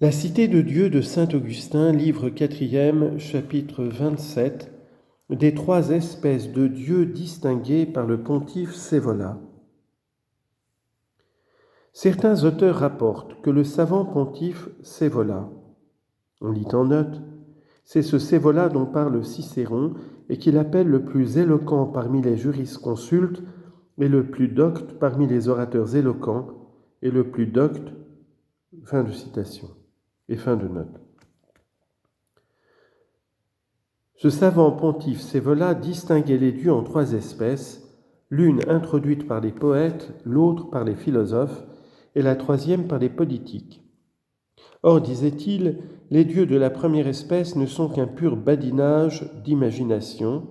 La Cité de Dieu de saint Augustin, livre 4e, chapitre 27, des trois espèces de Dieu distinguées par le pontife Scaevola. Certains auteurs rapportent que le savant pontife Scaevola, on lit en note, c'est ce Scaevola dont parle Cicéron et qu'il appelle le plus éloquent parmi les jurisconsultes et le plus docte parmi les orateurs éloquents et le plus docte, fin de citation et fin de note. Ce savant pontife Scaevola distinguait les dieux en trois espèces, l'une introduite par les poètes, l'autre par les philosophes et la troisième par les politiques. Or, disait-il, les dieux de la première espèce ne sont qu'un pur badinage d'imagination,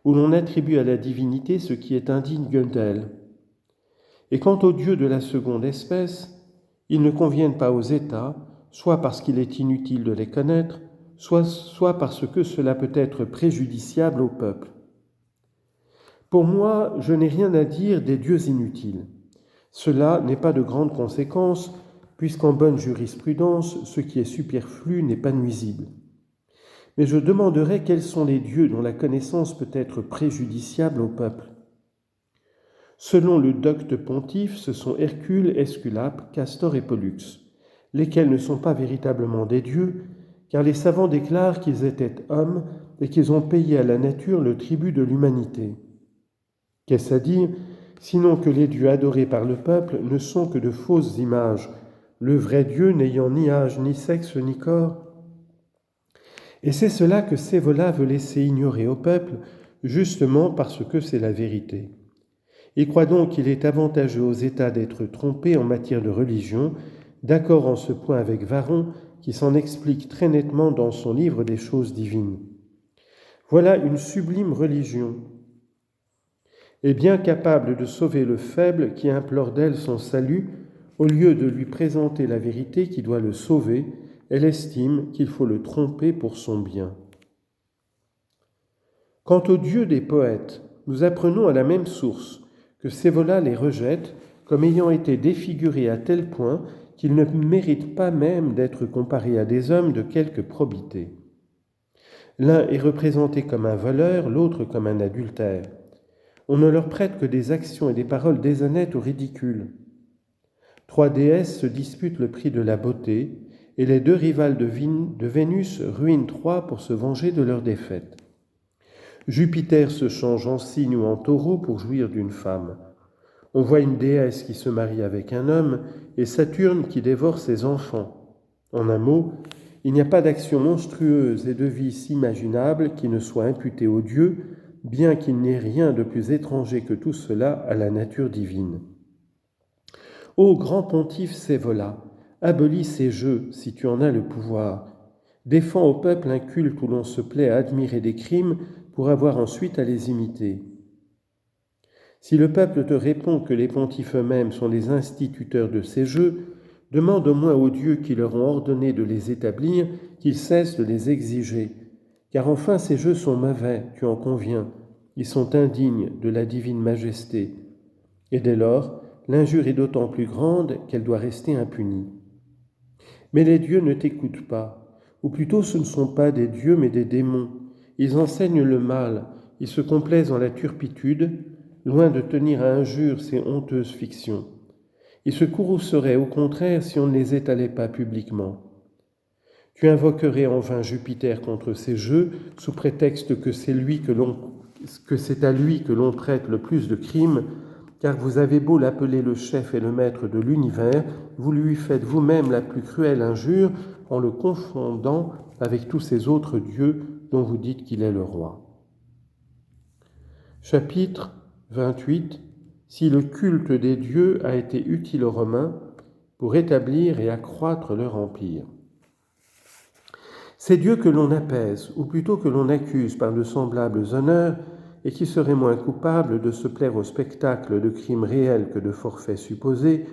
où l'on attribue à la divinité ce qui est indigne d'elle. Et quant aux dieux de la seconde espèce, ils ne conviennent pas aux États, soit parce qu'il est inutile de les connaître, soit parce que cela peut être préjudiciable au peuple. Pour moi, je n'ai rien à dire des dieux inutiles. Cela n'est pas de grande conséquence, puisqu'en bonne jurisprudence, ce qui est superflu n'est pas nuisible. Mais je demanderai quels sont les dieux dont la connaissance peut être préjudiciable au peuple. Selon le docte pontife, ce sont Hercule, Esculape, Castor et Pollux, lesquels ne sont pas véritablement des dieux, car les savants déclarent qu'ils étaient hommes et qu'ils ont payé à la nature le tribut de l'humanité. Qu'est-ce à dire, sinon que les dieux adorés par le peuple ne sont que de fausses images, le vrai Dieu n'ayant ni âge, ni sexe, ni corps? Et c'est cela que Scaevola veut laisser ignorer au peuple, justement parce que c'est la vérité. Il croit donc qu'il est avantageux aux États d'être trompés en matière de religion, d'accord en ce point avec Varron, qui s'en explique très nettement dans son livre des choses divines. Voilà une sublime religion, et bien capable de sauver le faible qui implore d'elle son salut, au lieu de lui présenter la vérité qui doit le sauver, elle estime qu'il faut le tromper pour son bien. Quant aux dieux des poètes, nous apprenons à la même source que Scaevola les rejette comme ayant été défigurés à tel point qu'ils ne méritent pas même d'être comparés à des hommes de quelque probité. L'un est représenté comme un voleur, l'autre comme un adultère. On ne leur prête que des actions et des paroles déshonnêtes ou ridicules. Trois déesses se disputent le prix de la beauté, et les deux rivales de Vénus ruinent Troie pour se venger de leur défaite. Jupiter se change en cygne ou en taureau pour jouir d'une femme. On voit une déesse qui se marie avec un homme et Saturne qui dévore ses enfants. En un mot, il n'y a pas d'action monstrueuse et de vice imaginable qui ne soit imputée aux dieux, bien qu'il n'y ait rien de plus étranger que tout cela à la nature divine. Ô grand pontife Scaevola, abolis ces jeux si tu en as le pouvoir. Défends au peuple un culte où l'on se plaît à admirer des crimes pour avoir ensuite à les imiter. Si le peuple te répond que les pontifes eux-mêmes sont les instituteurs de ces jeux, demande au moins aux dieux qui leur ont ordonné de les établir qu'ils cessent de les exiger. Car enfin ces jeux sont mauvais, tu en conviens, ils sont indignes de la divine majesté. Et dès lors, l'injure est d'autant plus grande qu'elle doit rester impunie. Mais les dieux ne t'écoutent pas, ou plutôt ce ne sont pas des dieux mais des démons. Ils enseignent le mal, ils se complaisent en la turpitude, loin de tenir à injure ces honteuses fictions. Ils se courrouceraient au contraire si on ne les étalait pas publiquement. Tu invoquerais en vain Jupiter contre ces jeux, sous prétexte que c'est à lui que l'on prête le plus de crimes, car vous avez beau l'appeler le chef et le maître de l'univers, vous lui faites vous-même la plus cruelle injure en le confondant avec tous ces autres dieux dont vous dites qu'il est le roi. Chapitre 28. Si le culte des dieux a été utile aux Romains pour établir et accroître leur empire. Ces dieux que l'on apaise, ou plutôt que l'on accuse par de semblables honneurs, et qui seraient moins coupables de se plaire au spectacle de crimes réels que de forfaits supposés,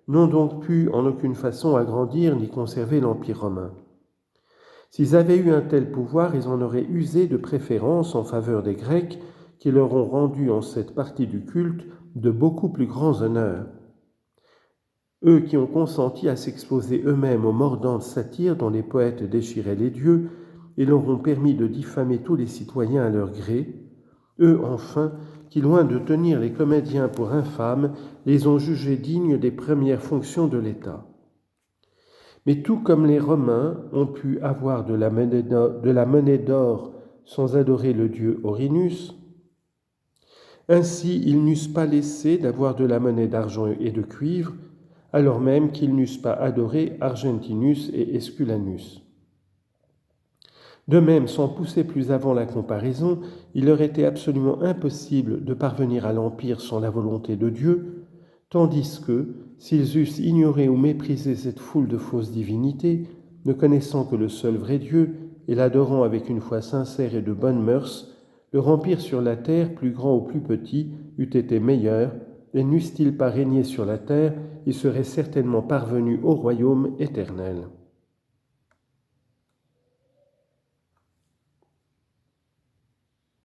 n'ont donc pu en aucune façon agrandir ni conserver l'Empire romain. S'ils avaient eu un tel pouvoir, ils en auraient usé de préférence en faveur des Grecs, qui leur ont rendu en cette partie du culte de beaucoup plus grands honneurs. eux qui ont consenti à s'exposer eux-mêmes aux mordantes satires dont les poètes déchiraient les dieux et leur ont permis de diffamer tous les citoyens à leur gré, eux enfin qui, loin de tenir les comédiens pour infâmes, les ont jugés dignes des premières fonctions de l'État. Mais tout comme les Romains ont pu avoir de la monnaie d'or sans adorer le dieu Orinus, ainsi ils n'eussent pas laissé d'avoir de la monnaie d'argent et de cuivre, alors même qu'ils n'eussent pas adoré Argentinus et Esculanus. De même, sans pousser plus avant la comparaison, il leur était absolument impossible de parvenir à l'Empire sans la volonté de Dieu, tandis que, s'ils eussent ignoré ou méprisé cette foule de fausses divinités, ne connaissant que le seul vrai Dieu et l'adorant avec une foi sincère et de bonnes mœurs, leur empire sur la terre, plus grand ou plus petit, eût été meilleur, et n'eussent-ils pas régné sur la terre, ils seraient certainement parvenus au royaume éternel.